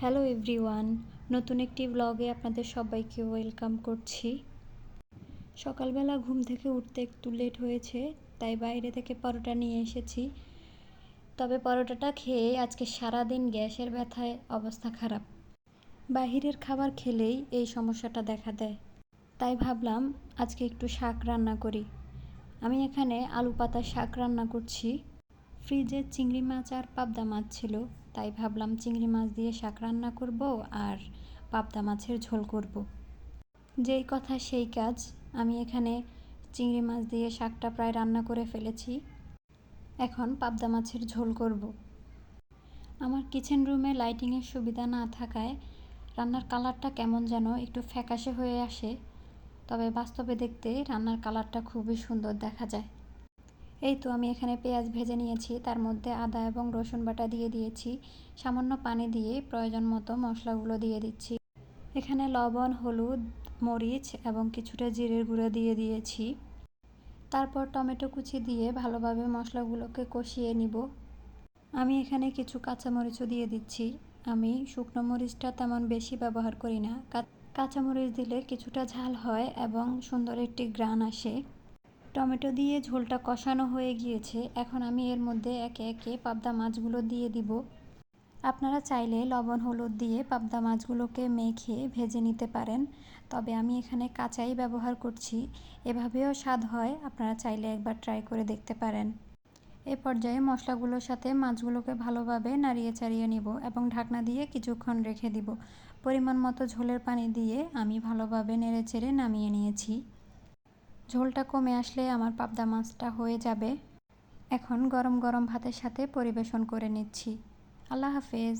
Hello everyone, নতুন একটি ব্লগে আপনাদের সবাইকে ওয়েলকাম করছি। সকালবেলা ঘুম থেকে উঠতে একটু লেট হয়েছে, তাই বাইরে থেকে পরোটা নিয়ে এসেছি। তবে পরোটাটা খেয়ে আজকে সারাদিন গ্যাসের ব্যথায় অবস্থা খারাপ। বাহিরের খাবার খেলেই এই সমস্যাটা দেখা দেয়, তাই ভাবলাম আজকে একটু শাক রান্না করি। আমি এখানে আলু পাতার শাক রান্না করছি। ফ্রিজে চিংড়ি মাছ আর পাবদা মাছ ছিল, তাই ভাবলাম চিংড়ি মাছ দিয়ে শাক রান্না করব আর পাবদা মাছের ঝোল করব। যেই কথা সেই কাজ, আমি এখানে চিংড়ি মাছ দিয়ে শাকটা প্রায় রান্না করে ফেলেছি। এখন পাবদা মাছের ঝোল করব। আমার কিচেন রুমে লাইটিংয়ের সুবিধা না থাকায় রান্নার কালারটা কেমন যেন একটু ফ্যাকাশে হয়ে আসে, তবে বাস্তবে দেখতে রান্নার কালারটা খুবই সুন্দর দেখা যায়। এই তো আমি এখানে পেঁয়াজ ভেজে নিয়েছি, তার মধ্যে আদা এবং রসুন বাটা দিয়ে দিয়েছি। সামান্য পানি দিয়ে প্রয়োজন মতো মশলাগুলো দিয়ে দিচ্ছি। এখানে লবণ, হলুদ, মরিচ এবং কিছুটা জিরের গুঁড়ো দিয়ে দিয়েছি। তারপর টমেটো কুচি দিয়ে ভালোভাবে মশলাগুলোকে কষিয়ে নিব। আমি এখানে কিছু কাঁচামরিচও দিয়ে দিচ্ছি। আমি শুকনো মরিচটা তেমন বেশি ব্যবহার করি না, কাঁচামরিচ দিলে কিছুটা ঝাল হয় এবং সুন্দর একটি ঘ্রাণ আসে। টমেটো দিয়ে ঝোলটা কষানো হয়ে গিয়েছে, এখন আমি এর মধ্যে একে একে পাবদা মাছগুলো দিয়ে দিব। আপনারা চাইলে লবণ হলুদ দিয়ে পাবদা মাছগুলোকে মেখে ভেজে নিতে পারেন, তবে আমি এখানে কাঁচাই ব্যবহার করছি। এভাবেও স্বাদ হয়, আপনারা চাইলে একবার ট্রাই করে দেখতে পারেন। এ পর্যায়ে মশলাগুলোর সাথে মাছগুলোকে ভালোভাবে নাড়িয়ে চাড়িয়ে নিব এবং ঢাকনা দিয়ে কিছুক্ষণ রেখে দিব। পরিমাণ মতো ঝোলের পানি দিয়ে আমি ভালোভাবে নেড়েচেড়ে নামিয়ে নিয়েছি। ঝোলটা কমে আসলে আমার পাবদা মাছটা হয়ে যাবে। এখন গরম গরম ভাতের সাথে পরিবেশন করে নিচ্ছি। আল্লাহ হাফেজ।